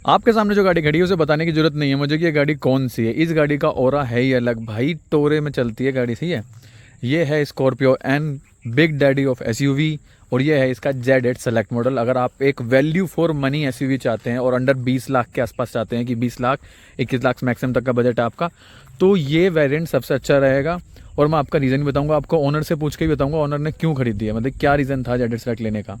आपके सामने जो गाड़ी खड़ी है उसे बताने की जरूरत नहीं है मुझे कि ये गाड़ी कौन सी है। इस गाड़ी का ऑरा है ही अलग भाई, टोरे में चलती है गाड़ी, सही है। ये है Scorpio N, big daddy of SUV, और ये है इसका Z8 सेलेक्ट मॉडल। अगर आप एक वैल्यू फॉर मनी एसयूवी चाहते हैं और अंडर 20 लाख के आसपास चाहते हैं कि 20 लाख 21 लाख मैक्सिमम तक का बजट है आपका, तो ये वेरिएंट सबसे अच्छा रहेगा। और मैं आपका रीज़न भी बताऊंगा, आपको ओनर से पूछ के भी बताऊंगा ओनर ने क्यों खरीदी है, मतलब क्या रीज़न था Z8 सेलेक्ट लेने का,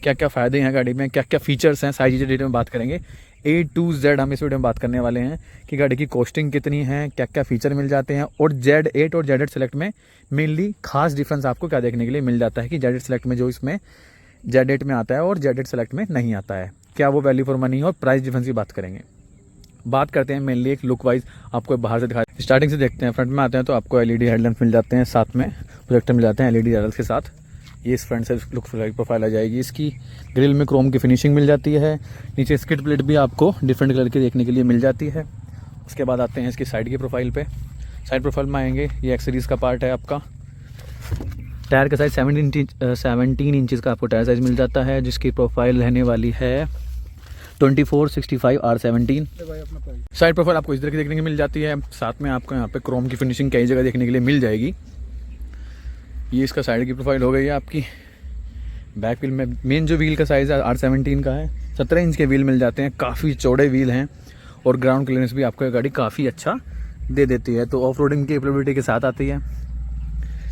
क्या क्या फ़ायदे हैं गाड़ी में, क्या क्या फीचर्स हैं, सारी चीज़ें डिटेल में बात करेंगे। A to Z हम इस वीडियो में बात करने वाले हैं कि गाड़ी की कॉस्टिंग कितनी है, क्या क्या फीचर मिल जाते हैं, और Z8 और Z8 सेलेक्ट में मेनली खास डिफरेंस आपको क्या देखने के लिए मिल जाता है कि Z8 सेलेक्ट में जो इसमें Z8 में आता है और Z8 सेलेक्ट में नहीं आता है, क्या वो वैल्यू फॉर मनी और प्राइस डिफरेंस की बात करेंगे। बात करते हैं मेनली एक लुक वाइज, आपको बाहर से दिखा स्टार्टिंग से देखते हैं। फ्रंट में आते हैं तो आपको LED हेडलैम्प मिल जाते हैं, साथ में प्रोजेक्टर मिल जाते हैं LED हेडल्स के साथ। ये इस फ्रंट से लुक प्रोफाइल आ जाएगी इसकी। ग्रिल में क्रोम की फिनिशिंग मिल जाती है। नीचे स्किड प्लेट भी आपको डिफरेंट कलर की देखने के लिए मिल जाती है। उसके बाद आते हैं इसकी साइड की प्रोफाइल पे। साइड प्रोफाइल में आएंगे, ये एक्सेसरीज का पार्ट है आपका। टायर का साइज 17 इंचज़ का आपको टायर साइज मिल जाता है, जिसकी प्रोफाइल रहने वाली है 2465 R17। साइड प्रोफाइल आपको इस तरह की देखने को मिल जाती है। साथ में आपको यहाँ पे क्रोम की फिनिशिंग कई जगह देखने के लिए मिल जाएगी। ये इसका साइड की प्रोफाइल हो गई है आपकी। बैक व्हील में मेन जो व्हील का साइज़ है R17 का है, 17 इंच के व्हील मिल जाते हैं, काफ़ी चौड़े व्हील हैं, और ग्राउंड क्लियरेंस भी आपको गाड़ी काफ़ी अच्छा दे देती है, तो ऑफ रोडिंग की कैपेबिलिटी के साथ आती है।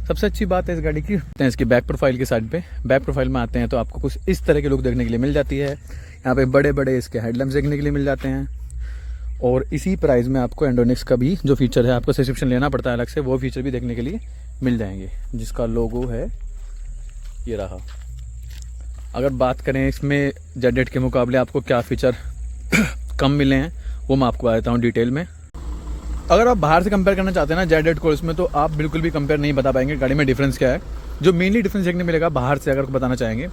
सबसे अच्छी बात है इस गाड़ी की इसकी बैक प्रोफाइल की साइड पे। बैक प्रोफाइल में आते हैं तो आपको कुछ इस तरह के लुक देखने के लिए मिल जाती है। यहाँ पे बड़े बड़े इसके हेडलैम्प्स देखने के लिए मिल जाते हैं, और इसी प्राइस में आपको एंड्रोनिक्स का भी जो फीचर है, आपको सब्सक्रिप्शन लेना पड़ता है अलग से, वो फीचर भी देखने के लिए मिल जाएंगे, जिसका लोगो है ये रहा। अगर बात करें इसमें Z8 के मुकाबले आपको क्या फ़ीचर कम मिले हैं, वो मैं आपको बता देता हूँ डिटेल में। अगर आप बाहर से कंपेयर करना चाहते हैं ना Z8 को इसमें, तो आप बिल्कुल भी कंपेयर नहीं बता पाएंगे गाड़ी में डिफरेंस क्या है। जो मेनली डिफरेंस देखने मिलेगा बाहर से अगर बताना चाहेंगे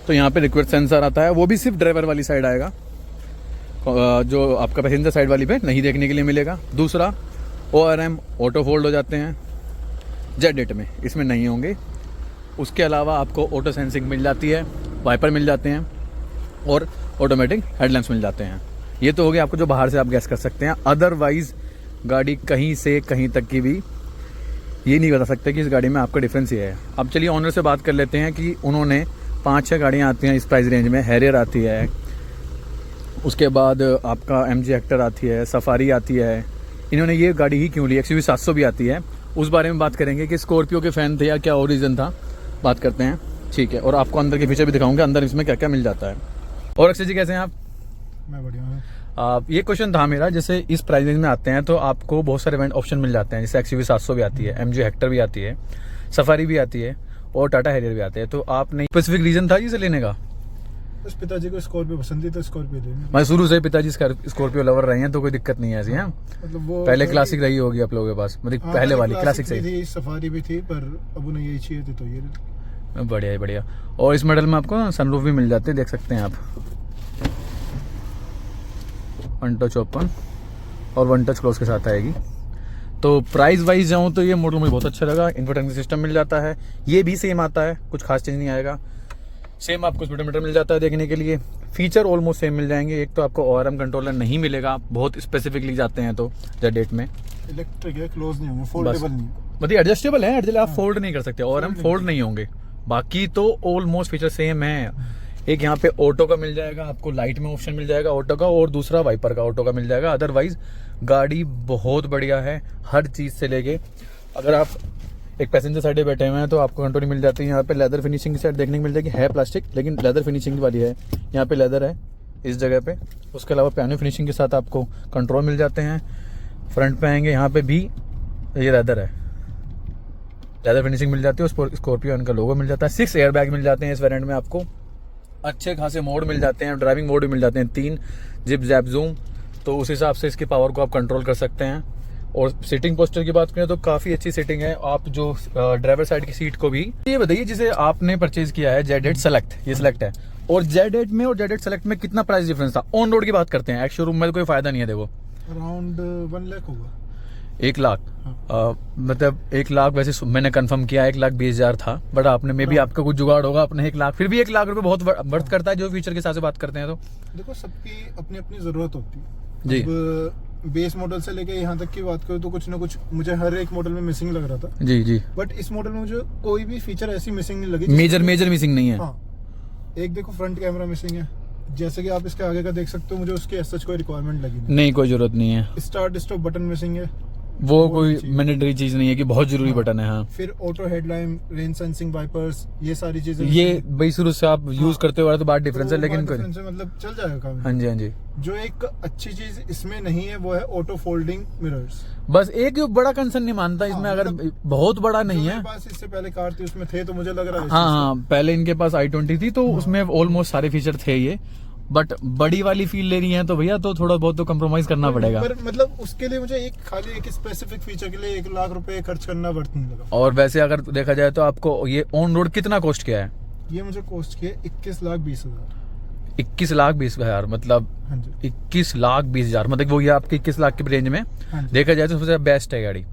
तो यहाँ पे रिक्वेस्ट सेंसर आता है, वो भी सिर्फ ड्राइवर वाली साइड आएगा, जो आपका पैसेंजर साइड वाली पे नहीं देखने के लिए मिलेगा। दूसरा ORM ऑटो फोल्ड हो जाते हैं Z8 में, इसमें नहीं होंगे। उसके अलावा आपको ऑटो सेंसिंग मिल जाती है, वाइपर मिल जाते हैं, और ऑटोमेटिक हेडलैम्प्स मिल जाते हैं। ये तो हो गया आपको जो बाहर से आप गैस कर सकते हैं। अदरवाइज गाड़ी कहीं से कहीं तक की भी ये नहीं बता सकते कि इस गाड़ी में आपका डिफरेंस ये है। अब चलिए ऑनर से बात कर लेते हैं कि उन्होंने 5-6 गाड़ियाँ आती हैं इस प्राइस रेंज में। हैरियर आती है, उसके बाद आपका MG हेक्टर आती है, सफारी आती है। इन्होंने ये गाड़ी ही क्यों ली, XUV 700 भी आती है, उस बारे में बात करेंगे कि स्कॉर्पियो के फ़ैन थे या क्या और रीज़न था, बात करते हैं, ठीक है। और आपको अंदर के फीचर भी दिखाऊंगा, अंदर इसमें क्या क्या मिल जाता है। और अक्षय जी कैसे हैं आप? मैं बढ़िया हूँ। ये क्वेश्चन था मेरा, जैसे इस प्राइस रेंज में आते हैं तो आपको बहुत सारे इवेंट ऑप्शन मिल जाते हैं, जैसे XUV 700 भी आती है, MG हेक्टर भी आती है, सफारी भी आती है, और टाटा हैरियर भी आते हैं। तो आपने स्पेसिफिक रीज़न था इसे लेने का? बस पिताजी को स्कॉर्पियो पसंद थी तो स्कॉर्पियो लेनी। मैं शुरू से पिताजी स्कॉर्पियो लवर रहे हैं, तो कोई दिक्कत नहीं है ऐसी। हाँ, मतलब वो पहले क्लासिक रही होगी आप लोगों के पास, मतलब पहले वाली क्लासिक से थी, सफारी भी थी, पर अब उन्हें यही चाहिए थी तो ये। बढ़िया है, बढ़िया। और इस मॉडल में आपको सनरूफ भी मिल जाते हैं, देख सकते हैं आप। 1 टच ओपन और 1 टच क्लोज के साथ आएगी। तो प्राइस वाइज जाऊँ तो ये मॉडल मुझे बहुत अच्छा लगा। इन्फोटेनमेंट सिस्टम मिल जाता है, ये भी सेम आता है, कुछ खास चेंज नहीं आएगा। सेम आपको स्पीडोमीटर मिल जाता है देखने के लिए। फीचर ऑलमोस्ट सेम मिल जाएंगे। एक तो आपको ORM कंट्रोलर नहीं मिलेगा, बहुत स्पेसिफिकली जाते हैं तो Z8 में। इलेक्ट्रिक है, क्लोज नहीं होंगे, फोल्डेबल नहीं, मतलब एडजस्टेबल है, एडजस्ट आप फोल्ड नहीं कर सकते, ORM फोल्ड नहीं होंगे। बाकी तो ऑलमोस्ट फीचर सेम है। एक यहाँ पे ऑटो का मिल जाएगा आपको, लाइट में ऑप्शन मिल जाएगा ऑटो का, और दूसरा वाइपर का ऑटो का मिल जाएगा। अदरवाइज गाड़ी बहुत बढ़िया है हर चीज़ से लेके। अगर आप एक पैसेंजर साइड पे बैठे हुए हैं तो आपको कंट्रोल मिल जाती है। यहाँ पे लेदर फिनिशिंग की साइड देखने को मिल जाएगी, है प्लास्टिक लेकिन लेदर फिनिशिंग वाली है। यहाँ पे लेदर है इस जगह पे। उसके अलावा पियानो फिनिशिंग के साथ आपको कंट्रोल मिल जाते हैं। फ्रंट पे आएंगे, यहाँ पे भी ये लेदर है, लेदर फिनिशिंग मिल जाती है। स्कॉर्पियो इनका लोगो मिल जाता है। 6 एयरबैग मिल जाते हैं इस वेरिएंट में आपको। अच्छे खासे मोड मिल जाते हैं, ड्राइविंग मोड भी मिल जाते हैं 3, जिप जैप जूम, तो उस हिसाब से इसकी पावर को आप कंट्रोल कर सकते हैं। और सीटिंग पोस्टर की बात करें तो काफ़ी अच्छी सीटिंग है। आप जो ड्राइवर साइड की सीट को भी, ये बताइए जिसे आपने परचेज किया है Z8 सेलेक्ट, ये सेलेक्ट है, और Z8 में और Z8 सेलेक्ट में कितना प्राइस डिफरेंस था? ऑन रोड की बात करते हैं, एक्स शोरूम में कोई फायदा नहीं है। देखो अराउंड 1 लाख होगा। 1 लाख मतलब 1 लाख वैसे मैंने कंफर्म किया 1,20,000 था, बट आपने में भी आपका कुछ जुगाड़ होगा अपने 1 लाख, फिर भी 1 लाख रुपए बहुत वर्थ करता है जो फीचर के हिसाब से बात करते हैं तो। देखो सबकी अपनी अपनी जरूरत होती है जी। अब बेस मॉडल से लेके यहाँ तक की बात करूँ तो कुछ ना कुछ मुझे हर एक मॉडल में मिसिंग लग रहा था, जी जी। बट इस मॉडल में मुझे कोई भी फीचर ऐसी मिसिंग नहीं लगी मेजर मिसिंग नहीं है। हाँ, एक देखो फ्रंट कैमरा मिसिंग है, जैसे कि आप इसके आगे का देख सकते हो, मुझे उसकी ऐसा कोई रिक्वायरमेंट लगी नहीं, कोई जरूरत नहीं है। स्टार्ट स्टॉप बटन मिसिंग है, वो कोई मैंडेटरी चीज नहीं है कि बहुत जरूरी बटन है। हाँ, फिर auto headlight, rain sensing wipers, ये सारी चीजें ये भाई शुरू से आप यूज करते हो तो बात डिफरेंस है, लेकिन कोई मतलब चल जाएगा काम। हाँ जी हाँ जी। जो एक अच्छी चीज इसमें नहीं है वो है ऑटो फोल्डिंग मिरर्स। बस एक बड़ा कंसर्न नहीं मानता इसमें, अगर बहुत बड़ा नहीं है। मेरे पास इससे पहले कार थी उसमें थे, तो मुझे लग रहा है हाँ हाँ, पहले इनके पास i20 थी तो उसमें ऑलमोस्ट सारे फीचर थे ये, बट बड़ी वाली फील ले रही है तो भैया तो थोड़ा बहुत तो कम्प्रोमाइज करना पड़ेगा। पर मतलब उसके लिए मुझे एक स्पेसिफिक फीचर के लिए 1 लाख रुपए खर्च करना वर्थ नहीं लगा। और वैसे अगर देखा जाए तो आपको ये ऑन रोड कितना कॉस्ट किया है? ये मुझे कॉस्ट किया 21,20,000। 21,20,000 मतलब हाँ जी, 21,20,000 मतलब वो ये आपके 21 लाख के रेंज में हाँ जी। देखा जाए तो सबसे बेस्ट है गाड़ी।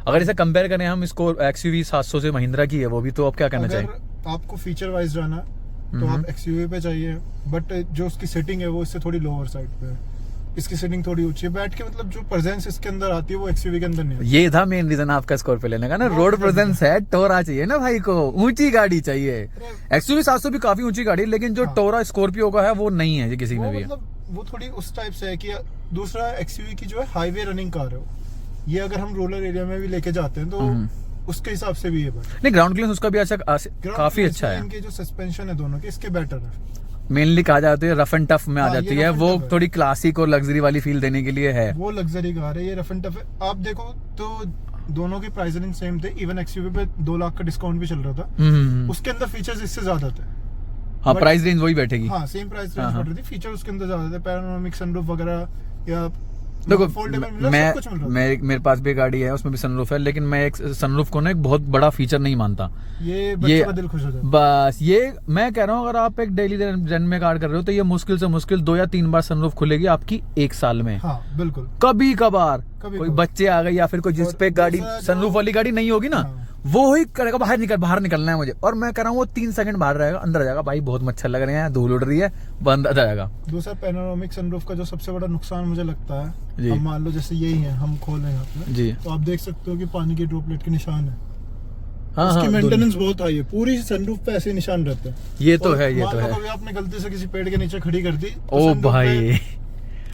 अगर इसे कंपेयर करें हम इसको XUV 700 से महिंद्रा की है वो भी, तो आप क्या कहना चाहिए? अगर आपको फीचर वाइज जाना तो आप XUV पे चाहिए, बट जो उसकी सेटिंग है वो इससे थोड़ी लोअर साइड पे है, इसकी सेटिंग थोड़ी ऊंची है, बैठ के मतलब जो प्रेजेंस इसके अंदर आती है वो XUV के अंदर नहीं आती। ये था मेन रीजन आपका स्कॉर्पियो लेने का ना, रोड प्रेजेंस है, टोरा चाहिए ना भाई को, ऊंची गाड़ी चाहिए। XUV 700 भी काफी ऊंची गाड़ी है, लेकिन जो टोरा स्कॉर्पियो का है वो नहीं है किसी में भी। मतलब वो थोड़ी उस टाइप से है कि दूसरा XUV की जो है हाईवे रनिंग कार है वो, ये अगर हम रूरल एरिया में भी लेके जाते हैं तो उसके हिसाब से भी ये बेटर। नहीं, ग्राउंड क्लियरेंस उसका भी अच्छा काफी अच्छा है। इनके जो सस्पेंशन है दोनों के, इसके बेटर है। मेनली कहा जाती है रफ एंड टफ में आ हाँ, जाती ये है, rough and वो tough है। थोड़ी क्लासिक और लग्जरी वाली फील देने के लिए है। वो लग्जरी कार है, ये रफ एंड टफ है। आप देखो तो दोनों की प्राइसिंग सेम थे, इवन XUV पे 2 लाख का डिस्काउंट भी चल रहा था, उसके अंदर फीचर्स इससे ज्यादा थे। हाँ, But- प्राइस रेंज वही बैठेगी। हाँ, सेम प्राइस हाँ, रेंज हाँ। बढ़ रही थी, फीचर उसके अंदर ज्यादा थे, पैनोरामिक सनरूफ वगैरह या देखो फोल्डेबल मिरर, सब कुछ मिल रहा था। मेरे पास भी गाड़ी है उसमें भी सनरूफ है, लेकिन मैं एक सनरूफ को ना एक बहुत बड़ा फीचर नहीं मानता। ये बच्चे का दिल खुश हो जाता है। बस ये मैं कह रहा हूँ, अगर आप एक डेली रन में कार कर रहे हो तो ये मुश्किल से मुश्किल 2 या 3 बार सनरूफ खुलेगी आपकी 1 साल में। हाँ बिल्कुल, कभी कभार कभी कोई कभार। बच्चे आ गए या फिर कोई जिस और पे गाड़ी दूसरा जो- सनरूफ वाली गाड़ी नहीं होगी ना, हाँ। वो ही करेगा बाहर निकलना है मुझे, और मैं कह रहा हूँ वो 3 सेकंड बाहर रहेगा, अंदर आ जाएगा, भाई बहुत मच्छर लग रहे हैं, धूल उड़ रही है, बंद आ जाएगा। दूसरा पैनोरामिक सनरूफ का जो सबसे बड़ा नुकसान मुझे लगता जी। है, अब मान लो जैसे यही है, हम खोल रहे हैं अपने, जी तो आप देख सकते हो कि पानी के ड्रॉपलेट के निशान है। हाँ इसकी हाँ, मेंटेनेंस बहुत हाई है, पूरी सनरूफ पे ऐसे निशान रहते हैं। ये तो और है, ये मान तो लो है। कभी आपने गलती से किसी पेड़ के नीचे खड़ी कर दी तो ओ sunroof भाई, पे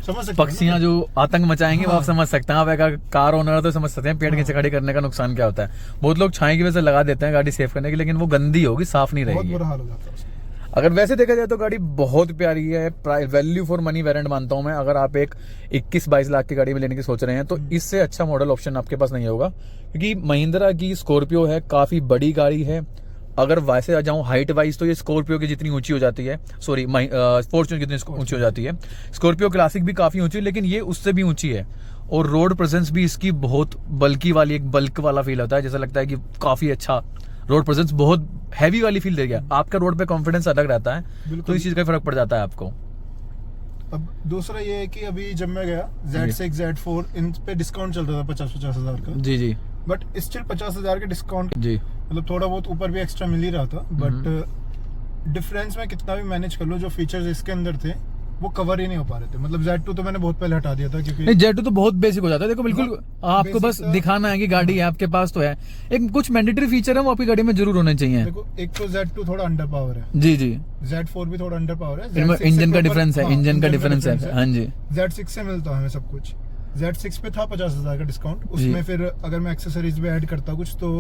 समझ सकते हो ना? पक्षियां जो आतंक मचाएंगे वो आप हाँ। समझ सकते हैं। आप अगर कार ओनर है तो समझ सकते हैं पेड़ के नीचे खड़ी करने का नुकसान क्या होता है। बहुत लोग छाई की वजह से लगा देते हैं गाड़ी सेफ करने की, लेकिन वो गंदी होगी, साफ नहीं बहुत रहेगी। बुरा हाल हो जाता है उसका। अगर वैसे देखा जाए तो गाड़ी बहुत प्यारी है, वैल्यू फॉर मनी वेरिएंट मानता हूं मैं। अगर आप एक 21-22 लाख की गाड़ी में लेने की सोच रहे हैं तो इससे अच्छा मॉडल ऑप्शन आपके पास नहीं होगा, क्योंकि महिंद्रा की स्कॉर्पियो है, काफी बड़ी गाड़ी है। अगर वैसे आ जाऊं हाइट वाइज तो ये स्कॉर्पियो की जितनी ऊंची हो जाती है, सॉरी फॉर्च्यूनर कितनी ऊंची हो जाती है। स्कॉर्पियो क्लासिक भी काफी ऊंची है, लेकिन ये उससे भी ऊंची है। और रोड प्रेजेंस भी इसकी बहुत बल्की वाली, एक बल्क वाला फील होता है, जैसा लगता है कि काफी अच्छा रोड प्रेजेंस, बहुत हैवी वाली फील दे गया। आपका रोड पे कॉन्फिडेंस अलग रहता है, तो इस चीज का फर्क पड़ जाता है आपको। अब दूसरा ये है कि अभी जब मैं गया Z6 Z4 इन पे डिस्काउंट चल रहा था 50-50 हजार का, जी जी बट स्टिल 50,000 के डिस्काउंट, जी। मतलब थोड़ा बहुत ऊपर भी एक्स्ट्रा मिल ही रहा था, बट डिफरेंस में कितना भी मैनेज कर लो, जो फीचर्स इसके अंदर थे वो कवर ही नहीं हो पा रहे थे। मतलब Z2 तो मैंने बहुत पहले हटा दिया था, क्योंकि नहीं, जेट तो बहुत बेसिक हो जाता है। देखो बिल्कुल आपको बस basic था। दिखाना है कि गाड़ी है आपके पास तो है, एक कुछ मैंडेटरी फीचर है वो आपकी गाड़ी में जरूर होने चाहिए। देखो एक तो Z2 थोड़ा अंडर पावर है, जी जी, Z4 भी थोड़ा अंडर पावर है, इनमें Z6 से इंजन का proper- डिफरेंस है, हाँ, इंजन का डिफरेंस है। हाँ जी, Z6 से मिलता है हमें सब कुछ। Z6 पे था 50,000 का डिस्काउंट, उसमें फिर अगर मैं एक्सेसरीज भी ऐड करता कुछ तो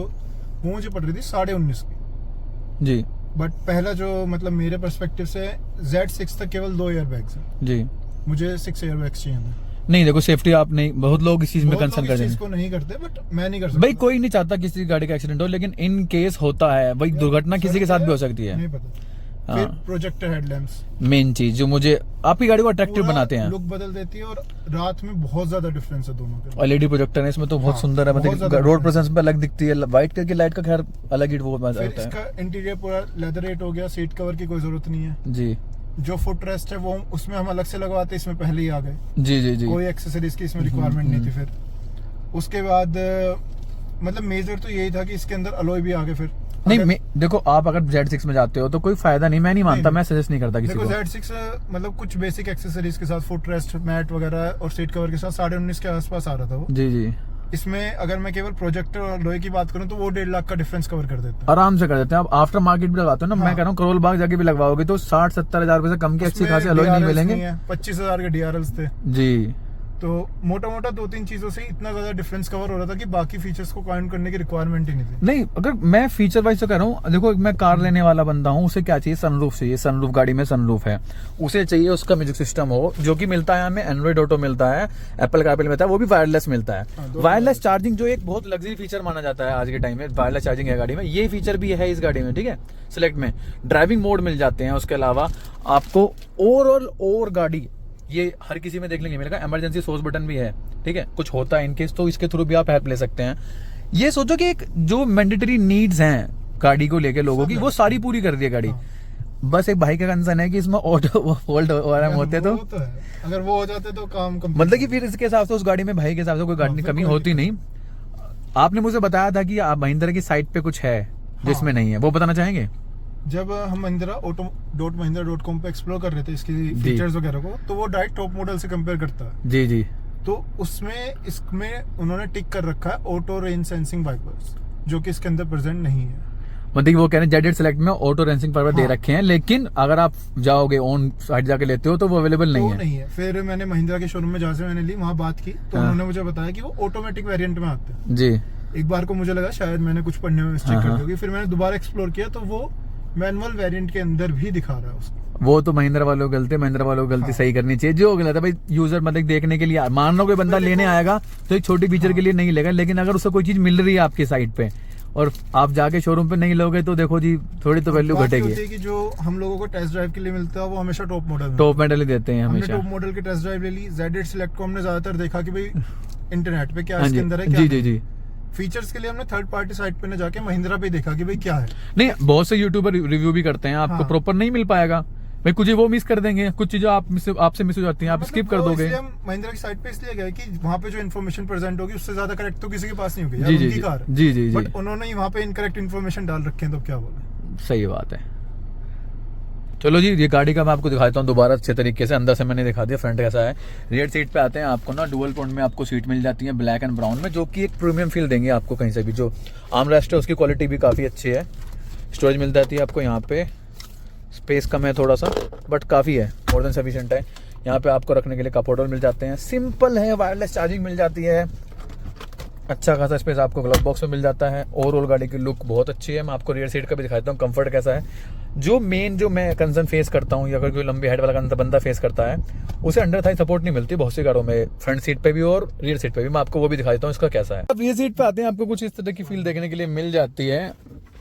वो मुझे पड़ रही थी 19.5 की। जी बट पहला जो मतलब मेरे पर्सपेक्टिव से Z6 तक केवल 2 एयर बैग्स हैं, जी। मुझे 6 एयर बैग्स चाहिए थे। नहीं देखो, सेफ्टी आप नहीं, बहुत लोग इस चीज में बहुत कंसर्न लोग इस करते चीज हैं को नहीं करते, बट मैं नहीं कर सकता। भाई। कोई नहीं चाहता किसी गाड़ी का एक्सीडेंट हो, लेकिन इन केस होता है भाई, दुर्घटना किसी के साथ भी हो सकती है। नहीं पता। हाँ। फिर प्रोजेक्टर हेडलैम्प्स मेन चीज जो मुझे आपकी गाड़ी को अट्रैक्टिव बनाते हैं, लुक बदल देती है, और रात में बहुत ज्यादा डिफरेंस है दोनों के। LED प्रोजेक्टर है इसमें तो बहुत हाँ, सुंदर है, बहुत मतलब ज्यादा रोड difference प्रेजेंस पे अलग दिखती है। व्हाइट कलर की लाइट का खैर अलग ही वो मजा फिर आता है। इसका इंटीरियर पूरा लेदरेट हो गया, सीट कवर की कोई जरूरत नहीं है। जी जो फुट रेस्ट है वो उसमें हम अलग से लगवाते, इसमें पहले ही आ गए, जी जी जी। कोई एक्सेसरीज की इसमें रिक्वायरमेंट नहीं थी। फिर उसके बाद मतलब मेजर तो यही था कि इसके अंदर अलॉय भी आ गए फिर। नहीं देखो, आप अगर Z6 में जाते हो तो कोई फायदा नहीं, मैं नहीं मानता, मैं सजेस्ट नहीं करता किसी देखो को। Z6 मतलब कुछ बेसिक एक्सेसरीज के साथ, फुट रेस्ट, मैट वगैरह और सीट कवर के साथ 19.5 के आसपास आ रहा था वो। जी जी, इसमें अगर मैं केवल प्रोजेक्टर और लोहे की बात करूं तो वो 1.5 लाख का डिफरेंस कवर कर देता है। आराम से कर देते हैं। आप आफ्टर मार्केट भी लगाते हो ना, हाँ। मैं कह रहा हूँ करोल बाग जाके भी लगवाओगे तो 60-70 हजार रुपए से कम के अच्छी खासी अलॉय नहीं मिलेंगे। 25,000 के DRLs थे। जी, तो मोटा मोटा 2-3 चीजों से इतना ज्यादा डिफरेंस कवर हो रहा था कि बाकी फीचर्स को काउंट करने की रिक्वायरमेंट ही नहीं थी। नहीं अगर मैं फीचर वाइज तो कह रहा हूँ, देखो मैं कार लेने वाला बंदा हूँ, उसे क्या चाहिए, सनरूफ चाहिए। सनरूफ, गाड़ी में सनरूफ है, उसे चाहिए उसका म्यूजिक सिस्टम हो, जो कि मिलता है हमें एंड्रॉइड ऑटो मिलता है, एप्पल कारप्ले मिलता है, वो भी वायरलेस मिलता है। वायरलेस चार्जिंग जो एक बहुत लग्जरी फीचर माना जाता है आज के टाइम में, वायरलेस चार्जिंग है गाड़ी में, ये फीचर भी है इस गाड़ी में, ठीक है। सिलेक्ट में ड्राइविंग मोड मिल जाते हैं, उसके अलावा आपको ओवरऑल और गाड़ी ये हर किसी में देखने नहीं मिलेगा। इमरजेंसी सोर्स बटन भी है, ठीक है, कुछ होता है इनकेस तो इसके थ्रू भी आप हेल्प ले सकते हैं। ये सोचो कि एक जो मैंडेटरी नीड्स हैं गाड़ी को लेके लोगों की, वो सारी पूरी कर दी है गाड़ी। बस एक भाई का कंसर्न है कि इसमें ऑटो फॉल्ट होते तो अगर वो हो जाते तो काम मतलब कि फिर इसके हिसाब से उस गाड़ी में भाई के हिसाब से कोई गाड़ी कमी होती नहीं। आपने मुझे बताया था कि आप महिंद्रा की साइट पे कुछ है जिसमें नहीं है, वो बताना चाहेंगे? जब हम mahindra.com पे एक्सप्लोर कर रहे थे इसकी फीचर्स वगैरह को, तो वो डायरेक्ट टॉप मॉडल से कंपेयर करता है। जी जी, तो उसमें इसमें उन्होंने टिक कर रखा है ऑटो रेंज सेंसिंग वाइपर्स, जो कि इसके अंदर प्रेजेंट नहीं है। मतलब वो कह रहे हैं Z8 सेलेक्ट में ऑटो रेंसिंग पावर दे रखे हैं, लेकिन अगर आप जाओगे ऑन साइड जाके लेते हो तो वो अवेलेबल नहीं है। नहीं है। फिर मैंने महिंद्रा के शोरूम में जहाँ से मैंने ली वहाँ बात की, तो उन्होंने मुझे बताया कि वो ऑटोमेटिक वेरिएंट में आते हैं। जी, एक बार को मुझे लगा शायद मैंने कुछ पढ़ने में मिस्टेक कर दी होगी, फिर मैंने दोबारा एक्सप्लोर किया तो वो मैनुअल वेरिएंट के अंदर भी दिखा रहा है उसको। वो तो महिंद्रा वालों की गलती, महिंद्रा वालों की गलती सही करनी चाहिए। जो गलत है भाई, यूजर मतलब देखने के लिए, मान लो कोई बंदा लेने आएगा तो एक छोटी फीचर के लिए नहीं लेगा, लेकिन अगर उससे कोई चीज मिल रही है आपकी साइट पे और आप जाके शोरूम पे नहीं लोगे तो देखो जी थोड़ी तो वैल्यू घटेगी। कि जो हम लोगों को टेस्ट ड्राइव के लिए मिलता है वो हमेशा टॉप मॉडल ही देते हैं हमेशा। टॉप मॉडल की टेस्ट ड्राइव ले ली। Z8 सेलेक्ट को हमने ज्यादातर देखा कि भाई इंटरनेट पे क्या इसके अंदर है, क्या जी जी जी। फीचर्स के लिए हमने थर्ड पार्टी साइट पे न जाके महिंद्रा पे देखा कि भाई क्या है। नहीं, बहुत से यूट्यूबर रिव्यू भी करते हैं, आपको प्रॉपर नहीं मिल पाएगा भाई, कुछ वो मिस कर देंगे, कुछ चीजें आपसे मिस हो जाती हैं, आप स्किप कर दोगे। हम महिंद्रा की साइट पे इसलिए गए कि वहाँ पे जो इन्फॉर्मेशन प्रेजेंट होगी उससे ज्यादा करेक्ट तो किसी के पास नहीं होगी। जी जी जी जी, बट उन्होंने वहाँ पे इनकरेक्ट इन्फॉर्मेशन डाल रखे हैं, तो क्या बोले। सही बात है। चलो जी, ये गाड़ी का मैं आपको दिखाता हूँ दोबारा अच्छे तरीके से। अंदर से मैंने दिखा दिया फ्रंट कैसा है। रियर सीट पे आते हैं, आपको ना डुअल टोन में आपको सीट मिल जाती है, ब्लैक एंड ब्राउन में, जो कि एक प्रीमियम फील देंगे आपको कहीं से भी। जो आर्मरेस्ट है उसकी क्वालिटी भी काफ़ी अच्छी है। स्टोरेज मिल जाती है आपको यहाँ पे, स्पेस कम है थोड़ा सा बट काफ़ी है, मोर देन सफिशिएंट है। यहाँ पे आपको रखने के लिए कप होल्डर मिल जाते हैं, सिंपल है, वायरलेस चार्जिंग मिल जाती है, अच्छा खासा स्पेस आपको ग्लव बॉक्स में मिल जाता है। ओवरऑल गाड़ी की लुक बहुत अच्छी है। मैं आपको रियर सीट का भी दिखाता हूँ कंफर्ट कैसा है। जो मैं कंसर्न फेस करता हूँ, या अगर कोई लंबी हेड वाला बंदा फेस करता है, उसे अंडर थाई सपोर्ट नहीं मिलती बहुत सी कारों में, फ्रंट सीट पे भी और रियर सीट पे भी। मैं आपको वो भी दिखाता हूँ इसका कैसा है। अब रियर सीट पे आते हैं, आपको कुछ इस तरह की फील देखने के लिए मिल जाती है।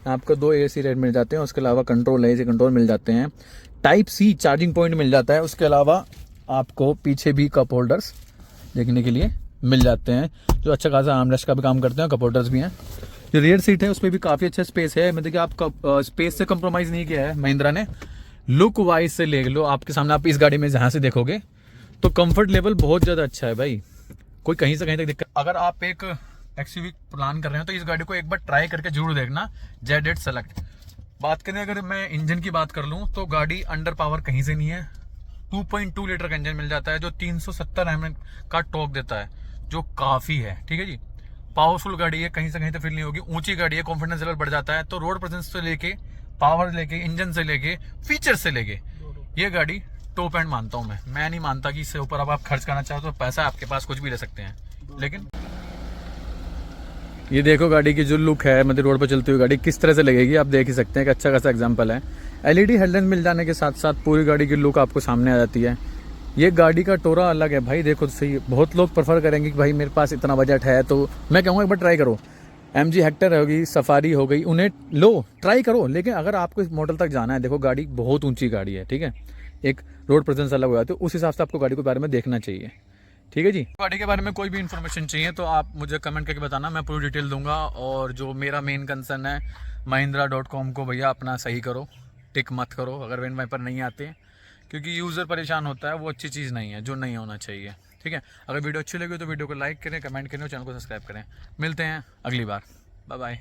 आपको 2 AC रेड मिल जाते हैं, उसके अलावा कंट्रोल AC कंट्रोल मिल जाते हैं, टाइप C चार्जिंग पॉइंट मिल जाता है। उसके अलावा आपको पीछे भी कप होल्डर्स देखने के लिए मिल जाते हैं, जो अच्छा खासा आर्मरेस्ट का भी काम करते हैं, कप होल्डर्स भी हैं। जो रियर सीट है उस पर भी काफ़ी अच्छा स्पेस है, मतलब कि आप स्पेस से कंप्रोमाइज़ नहीं किया है महिंद्रा ने। लुक वाइज से ले लो, आपके सामने आप इस गाड़ी में जहाँ से देखोगे तो कंफर्ट लेवल बहुत ज़्यादा अच्छा है भाई, कोई कहीं से कहीं तक दिक्कत। अगर आप एक XUV प्लान कर रहे हो तो इस गाड़ी को एक बार ट्राई करके जरूर देखना, Z8 सेलेक्ट। बात करें अगर मैं इंजन की बात कर लूँ तो गाड़ी अंडर पावर कहीं से नहीं है। 2.2 लीटर का इंजन मिल जाता है जो 370 Nm का टॉर्क देता है, जो काफ़ी है, ठीक है जी। पावरफुल गाड़ी है, कहीं से कहीं तो फील नहीं होगी। ऊंची गाड़ी है, कॉन्फिडेंस लेवल बढ़ जाता है। तो रोड प्रेजेंस से लेके, पावर लेके, इंजन से लेके, फीचर से लेके, ये गाड़ी टॉप एंड मानता हूँ मैं नहीं मानता कि इससे ऊपर अब आप खर्च करना चाहो तो पैसा आपके पास कुछ भी ले सकते हैं। लेकिन ये देखो गाड़ी की जो लुक है, मतलब रोड पर चलती हुई गाड़ी किस तरह से लगेगी आप देख ही सकते हैं कि अच्छा खासा एग्जाम्पल है। LED हेडलाइट मिल जाने के साथ साथ पूरी गाड़ी की लुक आपको सामने आ जाती है। ये गाड़ी का टोरा अलग है भाई, देखो सही। बहुत लोग प्रेफर करेंगे कि भाई मेरे पास इतना बजट है, तो मैं कहूँगा एक बार ट्राई करो। MG हेक्टर होगी, सफारी हो गई, उन्हें लो, ट्राई करो। लेकिन अगर आपको इस मॉडल तक जाना है, देखो गाड़ी बहुत ऊंची गाड़ी है, ठीक है, एक रोड प्रेजेंस अलग हो जाती है, उस हिसाब से आपको गाड़ी के बारे में देखना चाहिए, ठीक है जी। गाड़ी के बारे में कोई भी इन्फॉर्मेशन चाहिए तो आप मुझे कमेंट करके बताना, मैं पूरी डिटेल दूंगा। और जो मेरा मेन कंसर्न है, mahindra.com को भैया अपना सही करो, टिक मत करो अगर वेन वाइपर नहीं आते, क्योंकि यूज़र परेशान होता है, वो अच्छी चीज़ नहीं है, जो नहीं होना चाहिए। ठीक है, अगर वीडियो अच्छी लगी तो वीडियो को लाइक करें, कमेंट करें और चैनल को सब्सक्राइब करें। मिलते हैं अगली बार, बाय बाय।